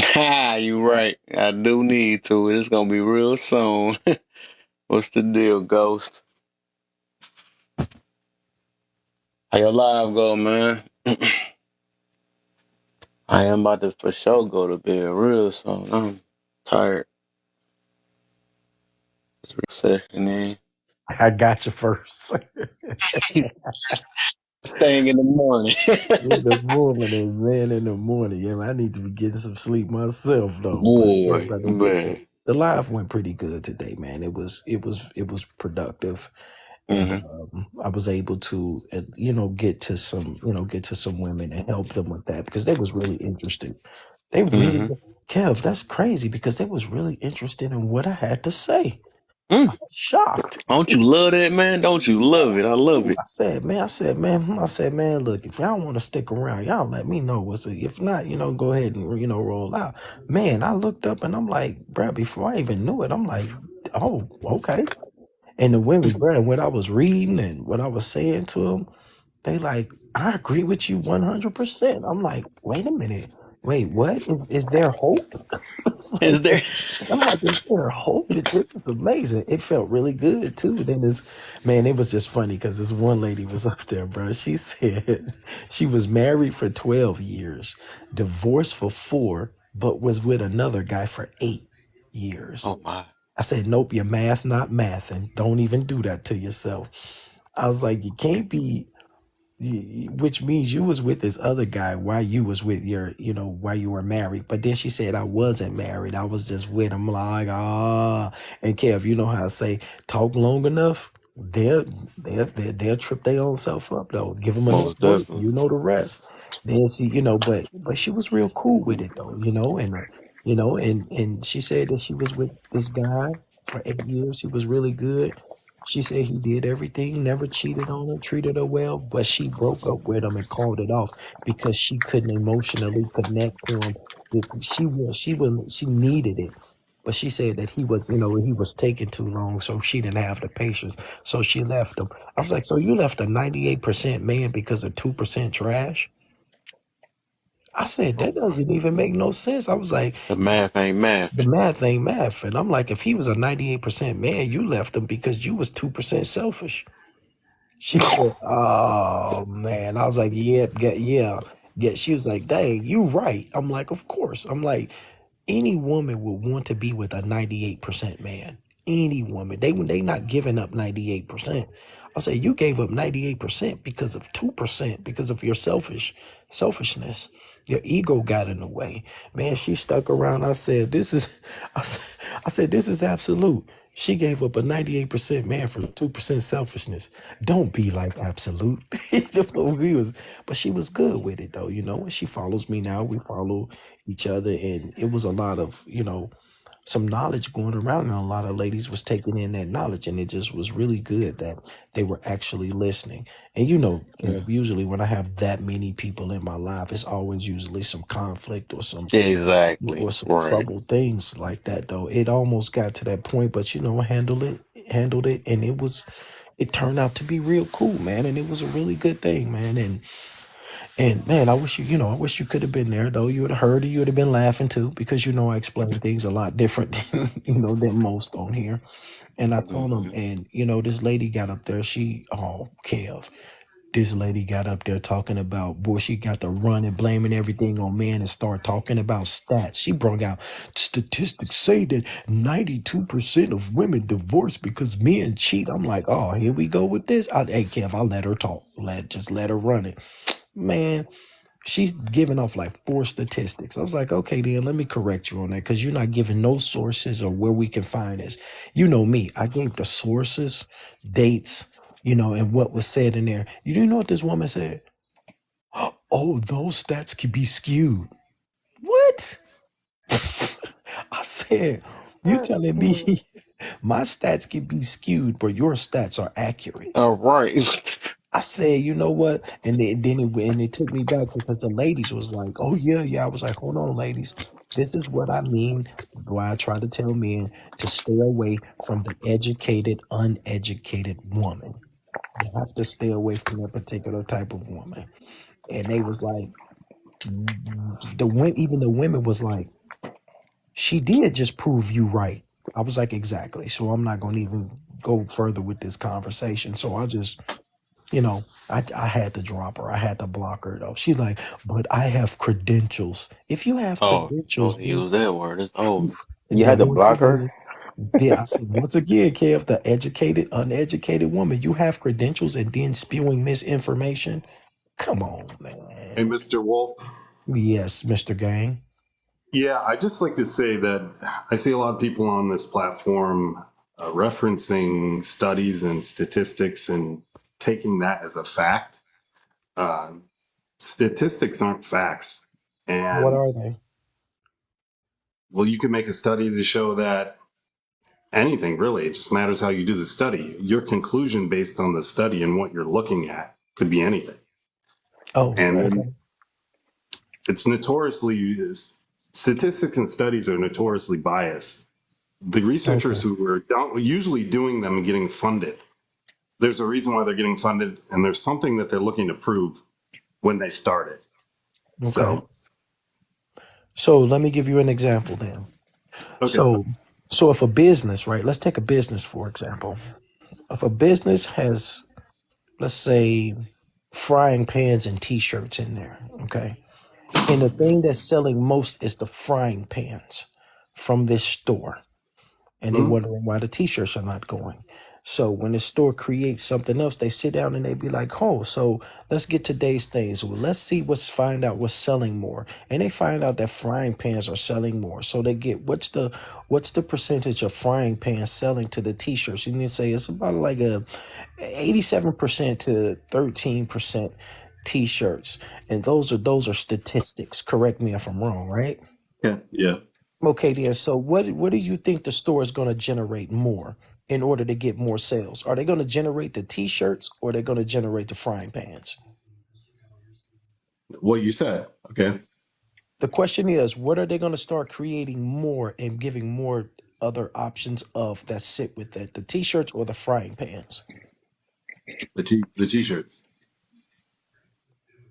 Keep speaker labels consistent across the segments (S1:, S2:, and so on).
S1: Ha, you right. I do need to. It's gonna be real soon. What's the deal, Ghost? How your live go, man? I am about to for sure go to bed real soon. I'm tired. It's recession in.
S2: I got you first.
S1: Staying in the morning.
S2: In the morning, man, in the morning. Yeah, I need to be getting some sleep myself though. But yeah,
S1: Boy,
S2: brother,
S1: man.
S2: the live went pretty good today, man. It was productive, and
S1: Hmm.
S2: I was able to get to some women and help them with that because they was really interested. They really,
S1: Hmm.
S2: Kev, that's crazy because they was really interested in what I had to say.
S1: Mm.
S2: Shocked.
S1: Don't you love that, man? Don't you love it? I love it.
S2: I said, man, look, if y'all want to stick around, y'all let me know what's it. If not, go ahead and roll out. Man, I looked up and I'm like, bruh, before I even knew it, I'm like, oh, okay. And the women, bruh, what I was reading and what I was saying to them, they like, I agree with you 100%. I'm like, wait a minute, wait, what is there hope? It's like,
S1: Is there?
S2: I'm like, is there hope? This is amazing. It felt really good too. Then this, man, it was just funny because this one lady was up there, bro. She said she was married for 12 years, divorced for 4, but was with another guy for 8 years.
S1: Oh my.
S2: I said, nope, your math not mathing. Don't even do that to yourself. I was like, you can't be which means you was with this other guy while you was with while you were married. But then she said I wasn't married. I was just with him. Like, and Kev, you know how I say, talk long enough, they'll trip their own self up though. Give them enough
S1: Most
S2: work,
S1: definitely.
S2: you know the rest. Then she, but she was real cool with it though, and she said that she was with this guy for 8 years. He was really good. She said he did everything, never cheated on her, treated her well, but she broke up with him and called it off because she couldn't emotionally connect to him. She needed it, but she said that he was taking too long, so she didn't have the patience, so she left him. I was like, so you left a 98% man because of 2% trash? I said that doesn't even make no sense. I was like,
S1: The math ain't math.
S2: the math ain't math, and I'm like, if he was a 98% man, you left him because you was 2% selfish. She said, "Oh man," I was like, "Yeah, yeah, yeah." She was like, "Dang, you right." I'm like, "Of course." I'm like, any woman would want to be with a 98% man. Any woman, they not giving up 98%. I say you gave up 98% because of 2%, because of your selfishness. Your ego got in the way. Man, she stuck around. I said, this is I said, this is absolute. She gave up a 98% man for 2% selfishness. Don't be like absolute. We was, but she was good with it though, and she follows me now. We follow each other, and it was a lot of some knowledge going around, and a lot of ladies was taking in that knowledge, and it just was really good that they were actually listening. And
S1: Mm.
S2: Kev, usually when I have that many people in my life, it's always usually some conflict or
S1: Exactly.
S2: some
S1: Right.
S2: trouble things like that though. It almost got to that point, but I handled it, and it turned out to be real cool, man, and it was a really good thing, man. And man, I wish you could have been there though. You would have heard it. You would have been laughing too, because I explain things a lot different than than most on here. And I told him,
S1: Hmm.
S2: and this lady got up there. Kev, this lady got up there talking about, boy, she got to run and blaming everything on men and start talking about stats. She brought out statistics say that 92% of women divorce because men cheat. I'm like, oh, here we go with this. Hey, Kev, I'll let her talk. Just let her run it. Man, she's giving off like 4 statistics. I was like, okay, then let me correct you on that because you're not giving no sources or where we can find this. You know me, I gave the sources, dates, and what was said in there. You do know what this woman said? Oh, those stats can be skewed. What? I said, you telling me my stats can be skewed, but your stats are accurate.
S1: All right.
S2: I said, you know what? And it took me back because the ladies was like, oh yeah, yeah. I was like, hold on, ladies. This is what I mean. Why I try to tell men to stay away from the educated, uneducated woman. You have to stay away from that particular type of woman. And they was like, even the women was like, She did just prove you right. I was like, exactly. So I'm not going to even go further with this conversation. So I just, I had to drop her. I had to block her though. She's like, but I have credentials. If you have
S1: Oh,
S2: credentials,
S1: don't
S2: then
S1: use that word. It's over.
S3: You had
S2: then
S3: to
S2: once
S3: block her?
S2: again, yeah, I said once again, Kev, the educated, uneducated woman, you have credentials and then spewing misinformation. Come on,
S4: Hey,
S2: man.
S4: Mr. Wolf.
S2: Yes, Mr. Gang.
S4: Yeah, I just like to say that I see a lot of people on this platform referencing studies and statistics and taking that as a fact. Uh, Statistics aren't facts.
S2: What
S4: And,
S2: are they?
S4: well, you can make a study to show that anything really, it just matters how you do the study. Your conclusion based on the study and what you're looking at could be anything.
S2: Oh,
S4: And
S3: Right.
S4: then
S2: okay.
S4: it's notoriously, statistics and studies are notoriously biased. The researchers
S2: Okay.
S4: who are usually doing them and getting funded, there's a reason why they're getting funded, and there's something that they're looking to prove when they start it.
S2: Okay.
S4: So,
S2: So let me give you an example then.
S4: okay.
S2: So, so if a business, right? Let's take a business for example. If a business has, let's say, frying pans and t-shirts in there, okay? And the thing that's selling most is the frying pans from this store. And they
S4: Mhm.
S2: wondering why the t-shirts are not going. So when the store creates something else, they sit down and they be like, "Oh, so let's get today's things. Well, let's see find out what's selling more." And they find out that frying pans are selling more. So they get what's the percentage of frying pans selling to the t-shirts? And you say it's about like a 87% to 13% t-shirts. And those are statistics. Correct me if I'm wrong, right?
S4: Yeah, yeah.
S2: Okay, then. So what do you think the store is going to generate more in order to get more sales? Are they going to generate the t-shirts or are they going to generate the frying pans?
S4: What you said. Okay.
S2: The question is, what are they going to start creating more and giving more other options of that sit with it, the t-shirts or the frying pans?
S4: The t-shirts.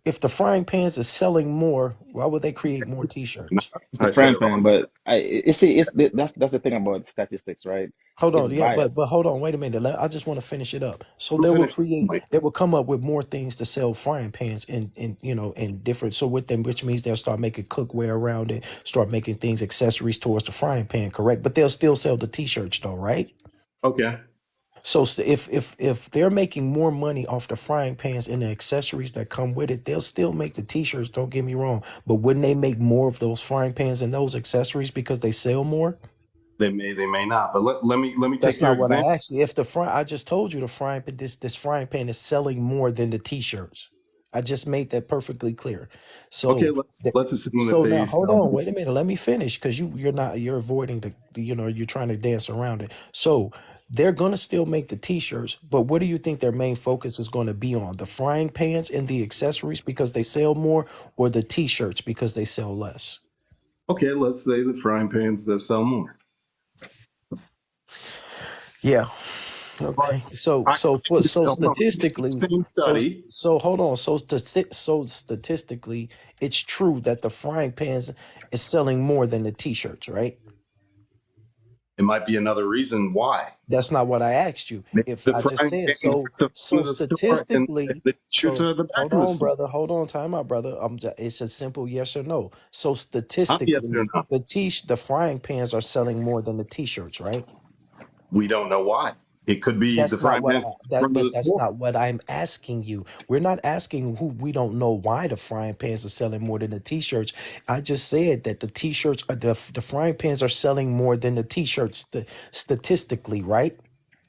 S2: If the frying pans is selling more, why would they create more
S4: No,
S2: t-shirts?
S3: It's the
S4: I said
S3: frying
S4: it
S3: pan,
S4: wrong.
S3: but that's the thing about statistics, right?
S2: Hold
S3: It's
S2: on, yeah, but
S3: bias.
S2: hold on, wait a minute. I just want to finish it up. So
S4: Who finished the point?
S2: they will come up with more things to sell frying pans in different. So with them, which means they'll start making cookware around it, start making things accessories towards the frying pan, correct? But they'll still sell the t-shirts though, right?
S4: Okay.
S2: So if they're making more money off the frying pans and the accessories that come with it, they'll still make the t-shirts. Don't get me wrong, but wouldn't they make more of those frying pans and those accessories because they sell more?
S4: They may not, but let me
S2: That's
S4: take your
S2: not what I
S4: example.
S2: asked you. If the fry, I just told you the frying pan, this frying pan is selling more than the t-shirts. I just made that perfectly clear.
S4: Okay,
S2: So,
S4: let's assume that
S2: so now
S4: they
S2: hold
S4: sell
S2: on,
S4: more.
S2: wait a minute. Let me finish because you're avoiding you're trying to dance around it. So they're gonna still make the t-shirts, but what do you think their main focus is going to be on? The frying pans and the accessories because they sell more, or the t-shirts because they sell less?
S4: Okay, let's say the frying pans that sell more.
S2: Yeah.
S4: But
S2: Okay. So
S4: I
S2: so for so
S4: so hold on.
S2: statistically,
S4: Same study.
S2: so hold on. So statistically, it's true that the frying pans is selling more than the t-shirts, right?
S4: It might be another reason why.
S2: That's not what I asked you.
S4: Maybe
S2: If
S4: the
S2: I just
S4: frying
S2: said
S4: pans are
S2: so
S4: at the front
S2: so
S4: of the store and
S2: statistically,
S4: the t-shirts
S2: so
S4: are at the back
S2: hold
S4: of the
S2: on,
S4: store.
S2: brother. Hold on, time out, brother. It's a simple yes or no. So
S4: Yes or
S2: statistically,
S4: no?
S2: the frying pans are selling more than the t-shirts, right?
S4: We don't know why. It could be the
S2: That's not
S4: frying
S2: what I
S4: pans at the
S2: that
S4: front of the
S2: but that's
S4: store.
S2: not what I'm asking you. We're not asking who we don't know why the frying pans are selling more than the t-shirts. I just said that the t-shirts are the frying pans are selling more than the t-shirts statistically, right?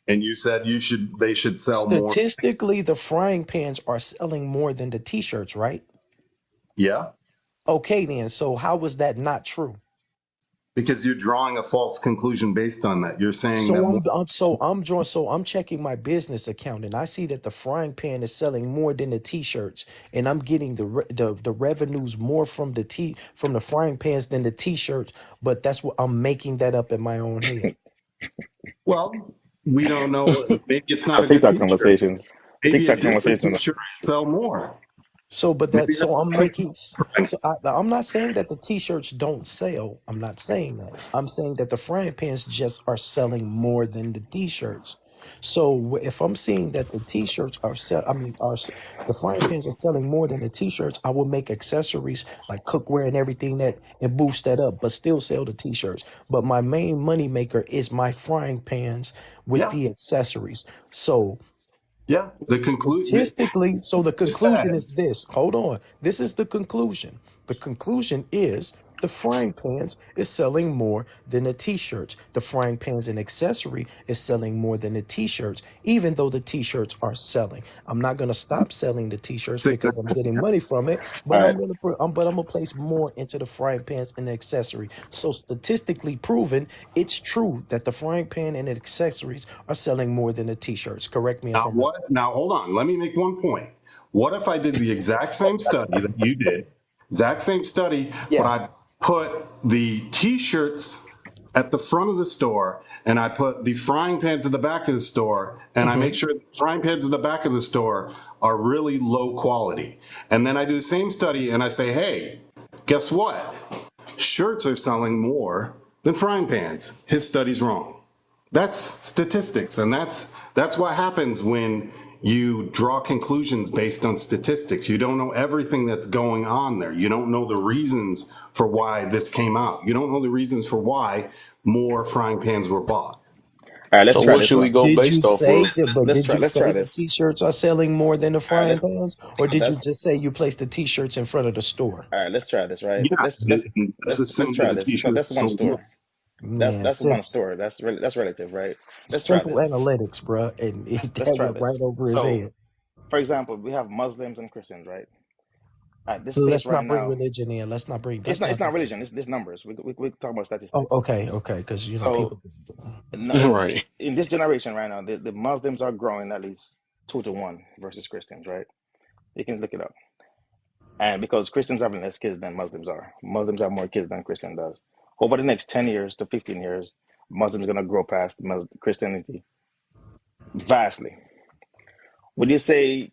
S4: And you said they should sell more.
S2: Statistically, the frying pans are selling more than the t-shirts, right?
S4: Yeah,
S2: Okay, then. So how was that not true?
S4: because you're drawing a false conclusion based on that. You're saying that
S2: So
S4: more.
S2: I'm checking my business account and I see that the frying pan is selling more than the t-shirts and I'm getting the revenues more from the frying pans than the t-shirts, but that's what I'm making that up in my own head.
S4: Well, we don't know. Maybe it's
S3: These are
S4: not a good
S3: TikTok
S4: t-shirt.
S3: conversations.
S4: Maybe a
S3: TikTok
S4: different
S3: conversations.
S4: t-shirt would sell more.
S2: So, but
S4: Maybe
S2: that, so
S4: that's
S2: I'm
S4: something
S2: making,
S4: different.
S2: so I'm not saying that the t-shirts don't sell. I'm not saying that. I'm saying that the frying pans just are selling more than the t-shirts. So if I'm seeing that the t-shirts are the frying pans are selling more than the t-shirts, I will make accessories like cookware and everything that and boost that up, but still sell the t-shirts. But my main money maker is my frying pans with
S4: Yeah,
S2: the accessories. So
S4: yeah. The conclusion
S2: statistically, so the
S4: just to
S2: conclusion
S4: add,
S2: is this. Hold on. This is the conclusion. The conclusion is the frying pans is selling more than the t-shirts. The frying pans and accessory is selling more than the t-shirts, even though the t-shirts are selling. I'm not gonna stop selling the t-shirts
S4: six.
S2: because I'm getting money from it,
S3: All
S2: but
S3: right.
S2: I'm gonna place more into the frying pans and the accessory. So statistically proven, it's true that the frying pan and the accessories are selling more than the t-shirts. Correct me if
S4: Now
S2: I'm wrong.
S4: what? Now hold on. Let me make one point. What if I did the exact same study that you did, exact same study, but
S2: Yeah.
S4: I put the T-shirts at the front of the store and I put the frying pans at the back of the store, and I make
S2: Mhm.
S4: sure the frying pans at the back of the store are really low quality. And then I do the same study and I say, hey, guess what? Shirts are selling more than frying pans. His study's wrong. That's statistics, and that's what happens when you draw conclusions based on statistics. You don't know everything that's going on there. You don't know the reasons for why this came out. You don't know the reasons for why more frying pans were bought.
S3: All right. Let's
S1: So
S3: try
S1: what
S3: this
S1: should we
S3: one.
S1: go
S2: Did you
S1: based off
S2: say
S1: of?
S2: that? But did you
S3: Let's
S2: say
S3: try
S2: the
S3: this.
S2: t-shirts are selling more than the
S3: All right.
S2: frying pans, or did you
S3: Let's
S2: just say you placed the t-shirts in front of the store?
S3: all right. Let's try this. Right.
S4: Yeah, let's
S3: Let's
S4: assume that
S3: try
S4: the
S3: this. So that's
S4: T-shirts
S3: one
S4: sold more.
S3: store.
S2: Man,
S3: That's one store. That's relative, right? Let's try
S2: simple
S3: this.
S2: analytics, bruh, and
S3: Let's
S2: that
S3: try
S2: went
S3: this.
S2: right over his
S3: So,
S2: head.
S3: for example, we have Muslims and Christians, right? At this pace
S2: Let's
S3: right
S2: not bring
S3: now,
S2: religion in. Let's not bring.
S3: it's
S2: Let's
S3: not.
S2: not
S3: It's
S2: do
S3: not
S2: that.
S3: religion. It's numbers. We talk about
S2: Oh,
S3: statistics.
S2: okay, okay, because
S3: So,
S2: people.
S1: Right.
S3: in this generation right now, the Muslims are growing at least 2 to 1 versus Christians, right? You can look it up. And because Christians have less kids than Muslims are, Muslims have more kids than Christian does. Over the next 10 years to 15 years, Muslims are going to grow past Christianity vastly. Would you say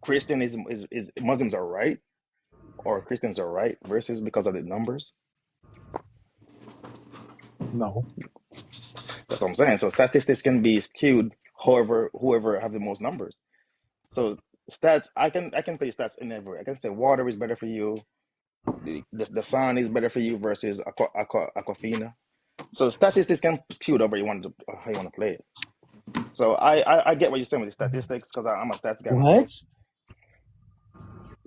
S3: Christianism is Muslims are right or Christians are right versus because of the numbers?
S2: No,
S3: That's what I'm saying. So statistics can be skewed however whoever have the most numbers. So stats, I can play stats in everywhere. I can say water is better for you, the sun is better for you versus Aquafina. So statistics can skew it over how you want to play it. So I get what you're saying with the statistics because I'm a stats guy myself.
S2: what?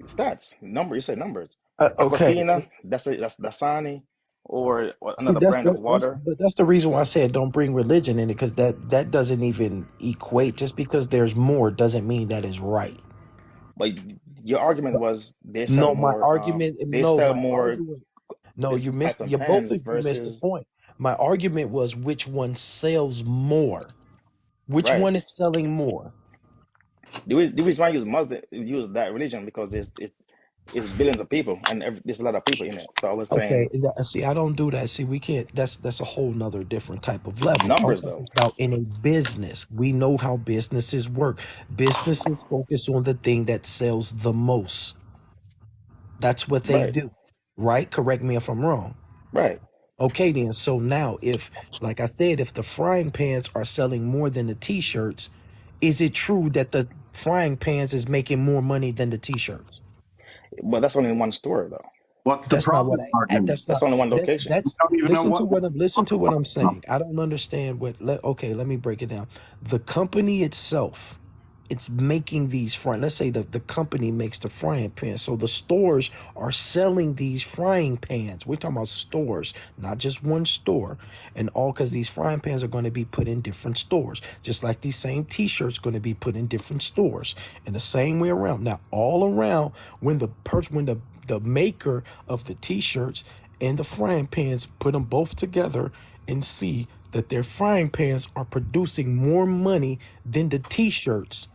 S3: Stats, number, you say numbers.
S2: Okay.
S3: Aquafina, that's Dasani, or
S2: See,
S3: another brand of water.
S2: that's the reason why I said don't bring religion in it, because that doesn't even equate. Just because there's more doesn't mean that is right.
S3: But your argument was
S2: No, my argument.
S3: they
S2: No,
S3: sell
S2: my
S3: more
S2: argument. No,
S3: this
S2: you
S3: pots
S2: missed.
S3: and
S2: You both
S3: pans
S2: of you missed the
S3: versus
S2: point. My argument was which one sells more. Which
S3: right.
S2: one is selling more?
S3: The reason why I use that religion because it's billions of people and there's a lot of people in it. So I was
S2: Okay,
S3: saying
S2: see, I don't do that. See, we can't. That's a whole nother different type of level. I'm
S3: numbers
S2: talking
S3: though,
S2: about in a business. We know how businesses work. Businesses focus on the thing that sells the most. That's what they
S3: right,
S2: do, right? Correct me if I'm wrong.
S3: right.
S2: Okay, then. So now, if, like I said, if the frying pans are selling more than the t-shirts, is it true that the frying pans is making more money than the t-shirts?
S3: But that's only one store though.
S4: What's the
S2: That's not what
S4: profit margin?
S2: that's
S3: That's
S2: not
S3: only one location.
S4: We don't even know what.
S2: listen to what I'm saying. I don't understand okay, let me break it down. The company itself, it's making these frying. Let's say the company makes the frying pan. So the stores are selling these frying pans. We're talking about stores, not just one store. And all because these frying pans are going to be put in different stores. Just like these same t-shirts going to be put in different stores. And the same way around. Now, all around, when the maker of the t-shirts and the frying pans put them both together and see that their frying pans are producing more money than the t-shirts,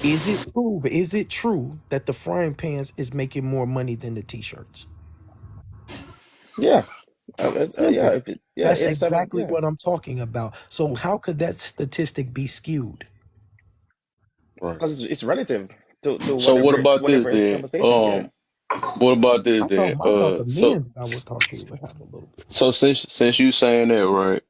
S2: is it true that the frying pans is making more money than the t-shirts?
S3: Yeah, yeah.
S2: Simple.
S3: Yeah,
S2: That's
S3: 87.
S2: exactly
S3: Yeah,
S2: what I'm talking about. So how could that statistic be skewed?
S1: Right.
S3: because it's relative. to
S1: So what
S3: whatever
S1: about this then?
S3: conversations get.
S1: What about this then?
S2: I thought the
S1: So
S2: men that I would talk to would have a little bit.
S1: since you saying that, right?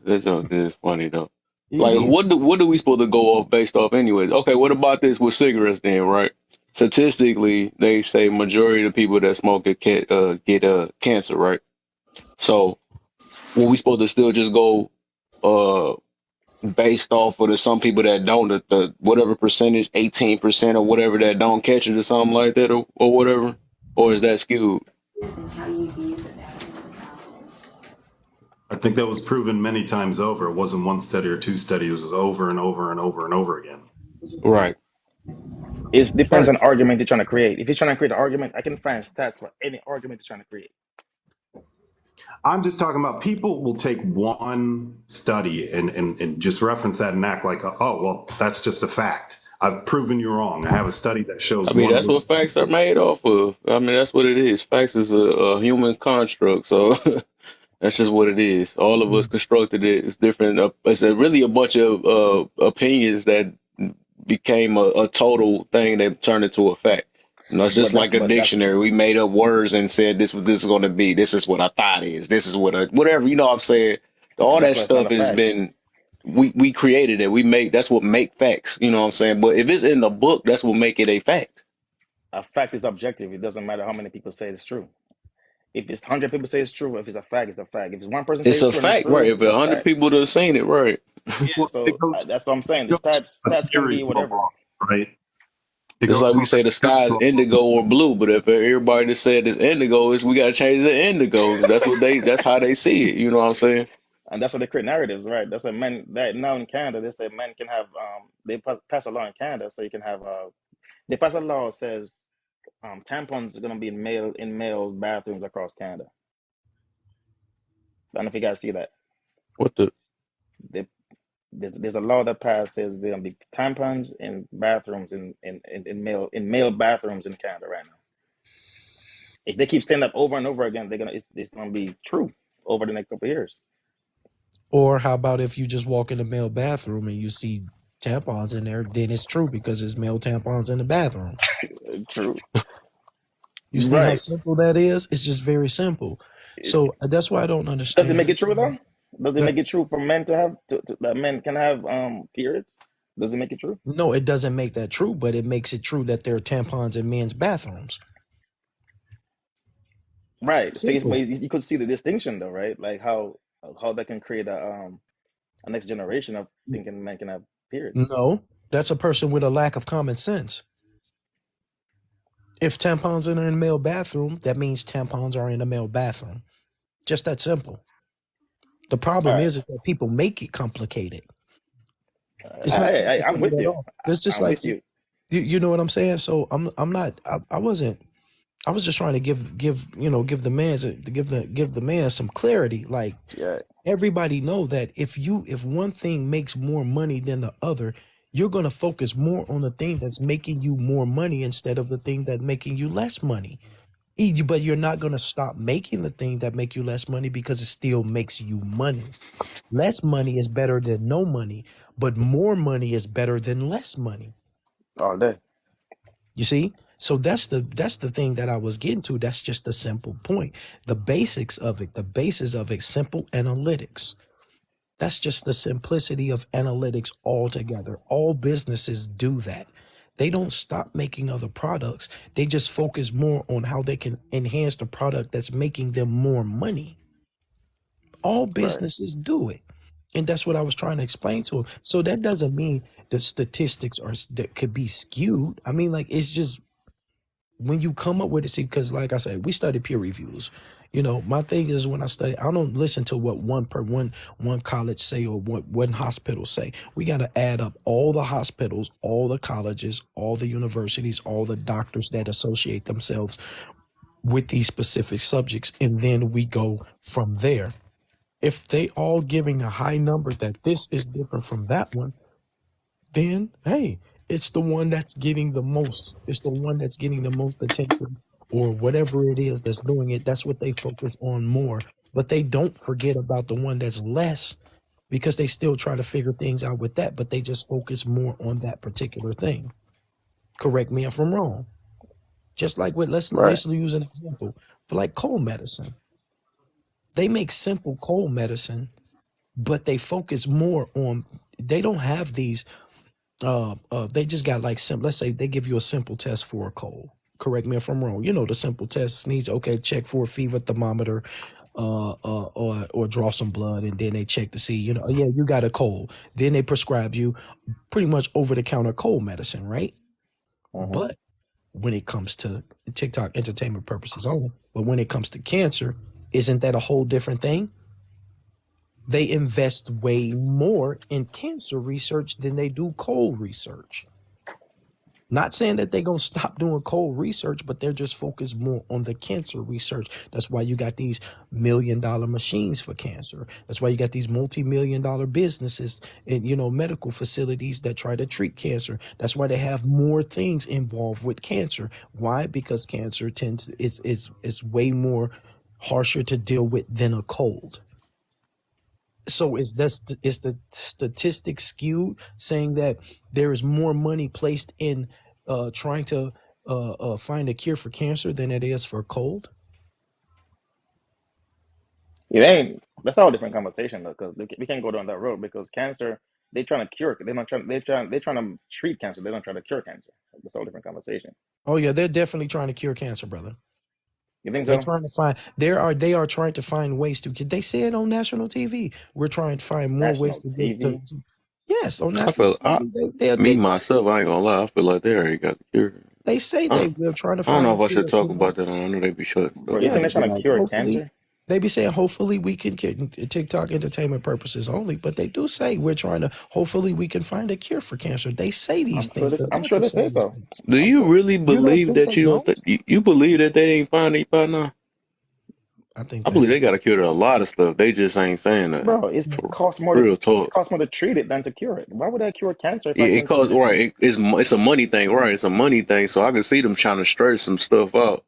S1: That joke is funny though.
S2: It
S1: Like,
S2: is.
S1: what do we supposed to go off based off anyways? Okay, what about this with cigarettes then, right? Statistically, they say majority of the people that smoke get cancer, right? So, what we supposed to still just go uh based off of the some people that don't the whatever percentage, 18% or whatever that don't catch it or something like that or whatever, or is that skewed?
S4: I think that was proven many times over. It wasn't one study or two studies. It was over and over and over and over again.
S1: Right.
S3: It depends
S1: Right.
S3: on the argument you're trying to create. If you're trying to create an argument, I can find stats for any argument you're trying to create.
S4: I'm just talking about people will take one study and just reference that and act like, oh, well, that's just a fact. I've proven you wrong. I have a study that shows
S1: I mean,
S4: one
S1: that's what facts are made off of. I mean, that's what it is. Facts is a human construct, so that's just what it is. All of us constructed it. It's different. It's really a bunch of opinions that became a total thing that turned into a fact. You know, it's just like a
S3: But that's
S1: dictionary. We made up words and said this what this is going to be. This is what I thought is. This is what whatever. You know what I'm saying? All that
S3: why it's not
S1: stuff
S3: a
S1: has
S3: fact.
S1: been we created it. That's what make facts. You know what I'm saying? But if it's in the book, that's what make it a fact.
S3: A fact is objective. It doesn't matter how many people say it's true. If it's 100 people say it's true, if it's a fact, it's a fact. If it's one person say
S1: It's
S3: it's
S1: a
S3: true and it's
S1: fact, right?
S3: true,
S1: If
S3: it's a
S1: 100
S3: fact.
S1: people have seen it, right?
S3: Yeah.
S4: Well,
S3: So that's what I'm saying. The
S4: it goes
S3: stats can
S4: theory
S3: be whatever.
S4: right? It
S1: It's
S4: goes
S1: like we
S4: from
S1: say the sky is indigo or blue, but if everybody that said it's indigo, we gotta change the indigo. That's how they see it. You know what I'm saying?
S3: And that's what they create narratives, right? That's what men that now in Canada they say men can have they pass a law in Canada so you can have they pass a law that says tampons are gonna be in male bathrooms across Canada. I don't know if you guys see that.
S1: What the?
S3: They, there's a law that passed says there's gonna be tampons in bathrooms in male bathrooms in Canada right now. If they keep saying that over and over again, it's gonna be true over the next couple of years.
S2: Or how about if you just walk in the male bathroom and you see tampons in there, then it's true because it's male tampons in the bathroom.
S3: True.
S2: You see how
S3: Right.
S2: simple that is? It's just very simple. So that's why I don't understand.
S3: Does it make it true though? Does it
S2: that-
S3: make it true for men to have that men can have periods? Does it make it true?
S2: No, it doesn't make that true, but it makes it true that there are tampons in men's bathrooms.
S3: Right. So
S2: Simple.
S3: you could see the distinction though, right? Like how that can create a next generation of thinking men can have periods.
S2: No, that's a person with a lack of common sense. If tampons are in a male bathroom, that means tampons are in a male bathroom. Just that simple. The problem
S3: All right.
S2: is that people make it complicated. It's not
S3: I'm with
S2: complicated at
S3: you.
S2: all. It's just
S3: I'm
S2: like
S3: with you.
S2: you know what I'm saying. So I'm not. I wasn't. I was just trying to give the man some clarity. Like
S3: Yeah.
S2: everybody know that if one thing makes more money than the other, you're gonna focus more on the thing that's making you more money instead of the thing that's making you less money. But you're not gonna stop making the thing that make you less money because it still makes you money. Less money is better than no money, but more money is better than less money.
S3: All day.
S2: You see? So that's the thing that I was getting to. That's just the simple point. The basics of it, the basis of it, simple analytics. That's just the simplicity of analytics altogether. All businesses do that. They don't stop making other products. They just focus more on how they can enhance the product that's making them more money. All businesses do it. And that's what I was trying to explain to him. So that doesn't mean the statistics that could be skewed. I mean, like, it's just when you come up with it, see, because like I said, we study peer reviews. You know, my thing is when I study, I don't listen to what one college say or what one hospital say. We got to add up all the hospitals, all the colleges, all the universities, all the doctors that associate themselves with these specific subjects, and then we go from there. If they all giving a high number that this is different from that one, then hey, it's the one that's getting the most. It's the one that's getting the most attention or whatever it is that's doing it. That's what they focus on more. But they don't forget about the one that's less because they still try to figure things out with that, but they just focus more on that particular thing. Correct me if I'm wrong. Just like with let's
S3: Right.
S2: use an example for like cold medicine. They make simple cold medicine, but they focus more on. They don't have these. They just got like simple. Let's say they give you a simple test for a cold. Correct me if I'm wrong. You know the simple test needs okay. Check for a fever thermometer, or draw some blood, and then they check to see. Yeah, you got a cold. Then they prescribe you pretty much over the counter cold medicine, right?
S3: Mm-hmm.
S2: But when it comes to TikTok entertainment purposes only, but when it comes to cancer, isn't that a whole different thing? They invest way more in cancer research than they do cold research. Not saying that they're going to stop doing cold research, but they're just focused more on the cancer research. That's why you got these $1 million machines for cancer. That's why you got these multi-million dollar businesses and, medical facilities that try to treat cancer. That's why they have more things involved with cancer. Why? Because cancer it's way more harsher to deal with than a cold. So is the statistic skewed, saying that there is more money placed in trying to find a cure for cancer than it is for cold?
S3: It ain't. That's all a different conversation though, because we can't go down that road because cancer. They trying to cure. They're not trying. They're trying to treat cancer. They don't try to cure cancer. That's all a different conversation.
S2: Oh yeah, they're definitely trying to cure cancer, brother.
S3: You think
S2: They're
S3: so?
S2: trying to find. They are trying to find ways to. They say it on national TV. We're trying to find more ways
S3: National
S2: to give
S3: TV.
S2: Yes, on
S1: I
S2: national
S1: feel I
S2: TV.
S1: me myself, I ain't gonna lie. I feel like they already got the cure.
S2: They say
S1: I,
S2: we're trying to
S1: I don't
S2: find
S1: know
S2: a
S1: if I should
S2: cure.
S1: talk about that. I know they be shutting
S3: Bro,
S1: stuff
S3: you
S2: Yeah,
S3: think
S1: down.
S3: they're
S2: they be
S3: trying to
S2: like,
S3: cure
S2: hopefully,
S3: cancer?
S2: they be saying, hopefully we can get TikTok entertainment purposes only, but they do say we're trying to, hopefully we can find a cure for cancer. They say these things. The
S3: I'm sure they
S2: doctors say
S3: say
S2: these
S3: so.
S2: things.
S1: Do
S3: I'm
S1: you
S3: sure.
S1: really
S2: You don't
S1: believe
S2: think
S1: that
S2: they
S1: you don't?
S2: don't?
S1: You believe that they ain't finding it by now?
S2: I think
S1: I
S2: they
S1: believe they
S2: do.
S1: got a cure to a lot of stuff. They just ain't saying that.
S3: Bro, it's
S1: For
S3: cost more
S1: real
S3: it's
S1: talk.
S3: cost more to treat it than to cure it. Why would I cure cancer if I
S1: It
S3: can treat
S1: costs
S3: it?
S1: right. It's a money thing, right? It's a money thing. So I can see them trying to stretch some stuff out.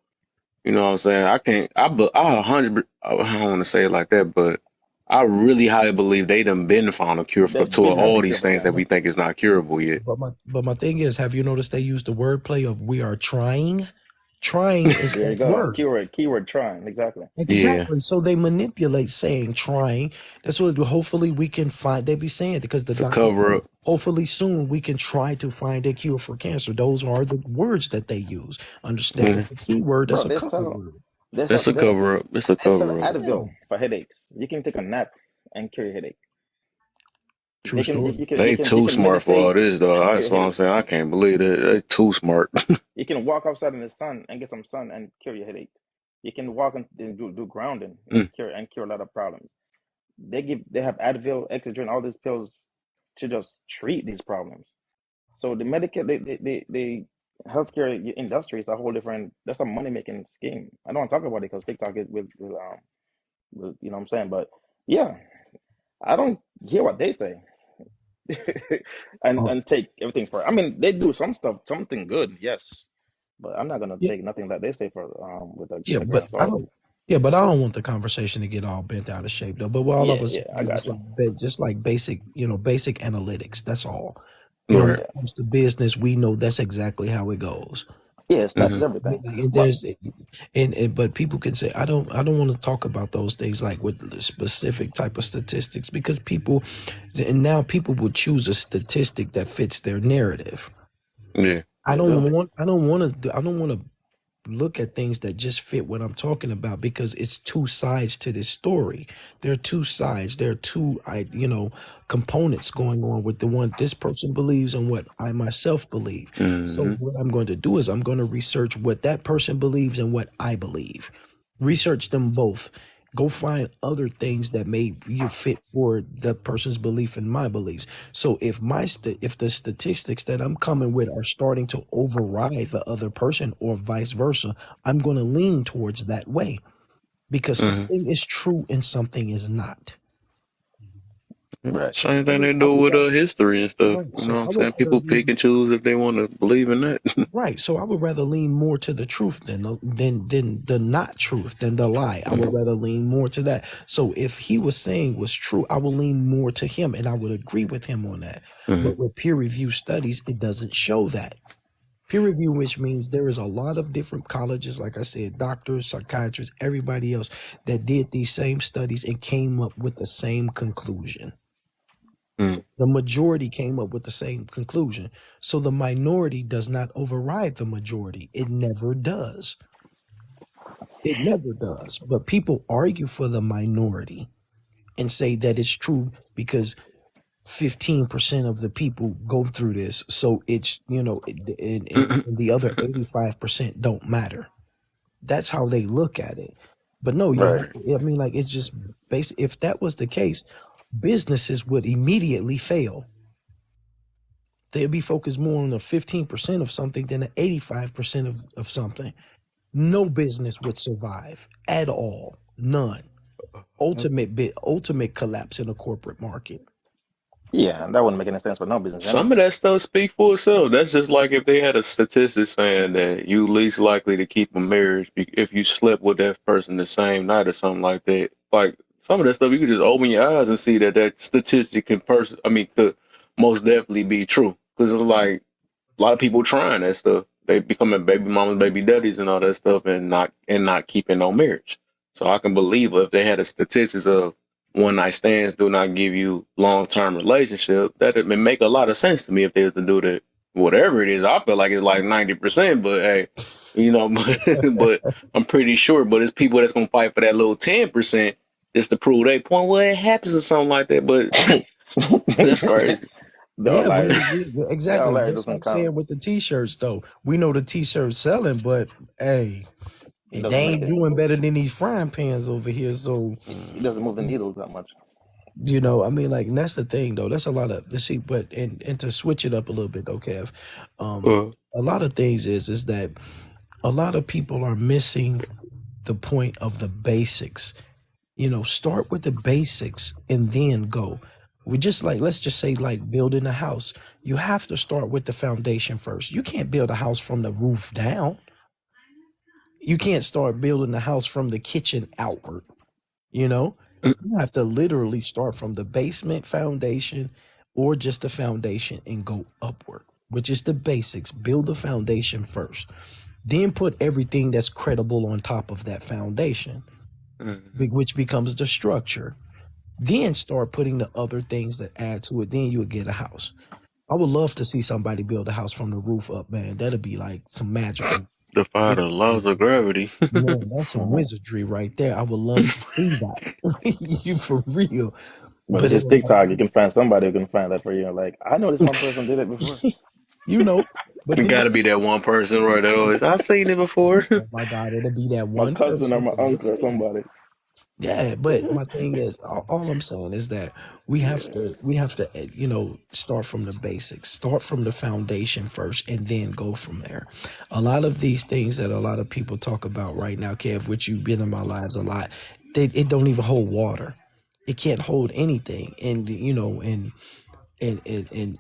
S1: You know what I'm saying? I can't. I 100. I don't want to say it like that, but I really highly believe they done been found a cure for
S3: They've
S1: to
S3: been have a
S1: all
S3: cure
S1: these
S3: for
S1: things that we
S3: cancer.
S1: think is not curable yet.
S2: But my thing is, have you noticed they use the wordplay of we are trying? Trying is
S3: There you
S2: that
S3: go.
S2: word.
S3: Keyword trying. Exactly.
S1: Yeah,
S2: Exactly. So they manipulate saying trying. That's what hopefully we can find. They be saying because the
S1: it's a
S2: doctor
S1: cover
S2: said
S1: up.
S2: hopefully soon we can try to find a cure for cancer. Those are the words that they use. Understand?
S1: Mhm.
S2: That's a key word. That's
S3: Bro,
S2: a cover word.
S1: That's a cover up. It's a
S3: they sell
S1: cover up.
S2: Yeah.
S3: Advil for headaches. You can take a nap and cure your headache.
S2: True story.
S1: They
S3: You
S1: too
S3: can
S1: smart for all
S3: meditate
S1: this, though.
S3: and cure
S1: That's
S3: your
S1: what I'm
S3: headache.
S1: saying. I can't believe it. They too smart.
S3: You can walk outside in the sun and get some sun and cure your headache. You can walk and do grounding and
S1: Mm.
S3: cure a lot of problems. They have Advil, Excedrin, all these pills to just treat these problems. So the medical the healthcare industry is a whole different. That's a money making scheme. I don't want to talk about it because TikTok is with you know what I'm saying. But yeah, I don't hear what they say
S2: Uh,
S3: and take everything for. I mean, they do some stuff, something good, yes, but I'm not gonna
S2: yeah,
S3: take nothing that they say for
S2: yeah,
S3: with a grain
S2: but
S3: of
S2: I
S3: salt.
S2: don't. Yeah, but I don't want the conversation to get all bent out of shape though. But what all I
S3: Yeah,
S2: was
S3: yeah,
S2: just
S3: I
S2: saying
S3: got
S2: was
S3: you.
S2: like just like basic, basic analytics. That's all. When
S1: Right.
S2: it
S3: Yeah,
S2: comes to business, we know that's exactly how it goes.
S3: yeah, stats
S1: Hmm.
S3: is
S2: I mean,
S3: everything.
S2: like, and
S3: But
S2: there's but people can say I don't want to talk about those things like with the specific type of statistics because people and now people will choose a statistic that fits their narrative.
S1: Yeah.
S3: they do.
S2: I don't want to look at things that just fit what I'm talking about because it's two sides to this story. There are two sides. There are two components going on with the one this person believes and what I myself believe. So
S1: Hmm.
S2: what I'm going to do is I'm going to research what that person believes and what I believe. Research them both. Go find other things that may you fit for the person's belief and my beliefs. So if the statistics that I'm coming with are starting to override the other person or vice versa, I'm going to lean towards that way because
S1: Hmm.
S2: something is true and something is not.
S3: Right.
S2: So
S1: Same thing they do with history and stuff.
S2: right.
S1: You know
S2: So
S1: what
S2: I
S1: I'm
S2: would
S1: saying?
S2: rather
S1: People pick
S2: lean
S1: and choose if they want to believe in that.
S2: right. So I would rather lean more to the truth than the not truth than the lie. I would rather lean more to that. So if he was saying was true, I will lean more to him and I would agree with him on that.
S1: Hmm.
S2: But with peer review studies, it doesn't show that. Peer review, which means there is a lot of different colleges, like I said, doctors, psychiatrists, everybody else that did these same studies and came up with the same conclusion.
S1: Mm.
S2: The majority came up with the same conclusion. So the minority does not override the majority. It never does. It never does. But people argue for the minority and say that it's true because 15% of the people go through this. So it's, and the other 85% don't matter. That's how they look at it. But no, you
S3: Right.
S2: have to, I mean, like, it's just basic. If that was the case, businesses would immediately fail. They'd be focused more on the 15% of something than the 85% of something. No business would survive at all. None. Ultimate collapse in a corporate market.
S3: Yeah, that wouldn't make any sense for no business
S1: Some
S3: anyway.
S1: of that stuff speak for itself. That's just like if they had a statistic saying that you least likely to keep a marriage if you slept with that person the same night or something like that. Like some of that stuff, you could just open your eyes and see that that statistic could most definitely be true. Because it's like a lot of people trying that stuff. They becoming baby mamas, baby daddies, and all that stuff, and not keeping no marriage. So I can believe if they had a statistics of one night stands do not give you long term relationship, that it may make a lot of sense to me if they was to do that. Whatever it is, I feel like it's like 90%, but hey, but I'm pretty sure. But it's people that's gonna fight for that little 10% just to prove their point. Well, it happens or something like that, but that's crazy.
S3: The
S2: Yeah,
S3: outliers, the
S2: exactly.
S3: outliers
S2: Just
S3: doesn't
S2: like
S3: count.
S2: saying with the t-shirts, though. We know the t-shirts selling, but hey,
S3: It
S2: they
S3: doesn't make
S2: ain't
S3: it.
S2: doing better than these frying pans over here. So,
S3: It doesn't move the needle that much.
S2: I mean, like, and that's the thing, though. That's a lot of let's see, but and to switch it up a little bit, though, Kev.
S1: Uh,
S2: A lot of things is that a lot of people are missing the point of the basics. Start with the basics and then go. We just like, let's just say, like building a house. You have to start with the foundation first. You can't build a house from the roof down. You can't start building the house from the kitchen outward. You know, you have to literally start from the basement foundation or just the foundation and go upward, which is the basics. Build the foundation first, then put everything that's credible on top of that foundation, which becomes the structure. Then start putting the other things that add to it. Then you'll get a house. I would love to see somebody build a house from the roof up, man. That'd be like some magical
S1: defy the
S2: wizardry.
S1: laws of gravity.
S2: Man, that's some
S3: Hmm.
S2: wizardry right there. I would love to see that. You for real.
S3: But
S2: But
S3: it's just TikTok. You can find somebody who can find that for you. Like, I know this one person did it before.
S2: you know, but
S1: It
S2: then,
S1: gotta be that one person, right? That always I've seen it before.
S2: oh my God, it'll be that
S3: My
S2: one
S3: cousin or
S2: person
S3: my
S2: that will
S3: uncle or
S2: say that.
S3: somebody.
S2: Yeah, but my thing is, all I'm saying is that
S3: Yeah.
S2: we have to, start from the basics, start from the foundation first, and then go from there. A lot of these things that a lot of people talk about right now, Kev, which you've been in my lives a lot, it don't even hold water. It can't hold anything, and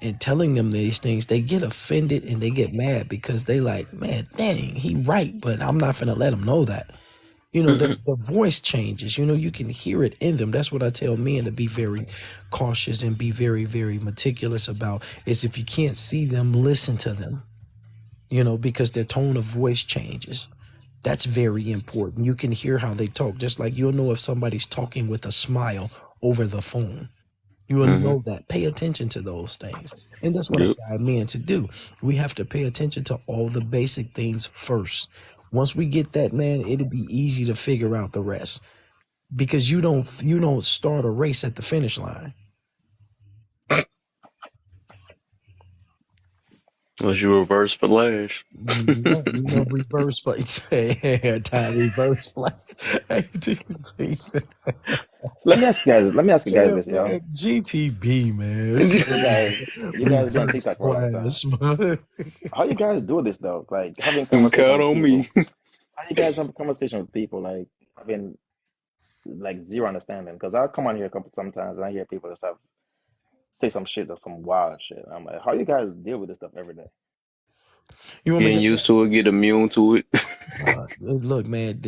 S2: and telling them these things, they get offended and they get mad because they like, man, dang, he right, but I'm not gonna let him know that. The voice changes. You can hear it in them. That's what I tell men to be very cautious and be very, very meticulous about is if you can't see them, listen to them, because their tone of voice changes. That's very important. You can hear how they talk, just like you'll know if somebody's talking with a smile over the phone. You will
S1: Hmm.
S2: know that. Pay attention to those things. And that's what I
S1: Yep.
S2: guide men to do. We have to pay attention to all the basic things first. Once we get that, man, it'll be easy to figure out the rest. Because you don't start a race at the finish line.
S1: Unless you reverse flash.
S2: Reverse flight. Time reverse flight.
S3: Let me ask you guys. Let me ask you guys
S2: Yeah,
S3: this, y'all.
S2: man. GTB, man.
S3: You guys been on
S2: Reverse
S3: TikTok for a long time.
S2: flash, man.
S3: How you guys do this though? Like having
S1: Count
S3: conversation with
S1: on me.
S3: people. How you guys have a conversation with people like having like zero understanding? Because I come on here a couple sometimes and I hear people just have say some shit or some wild shit. I'm like, how you guys deal with this stuff every day?
S2: You want me
S1: Getting
S2: to?
S1: used to it, get immune to it.
S2: Look, man,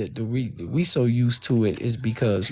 S2: we so used to it is because,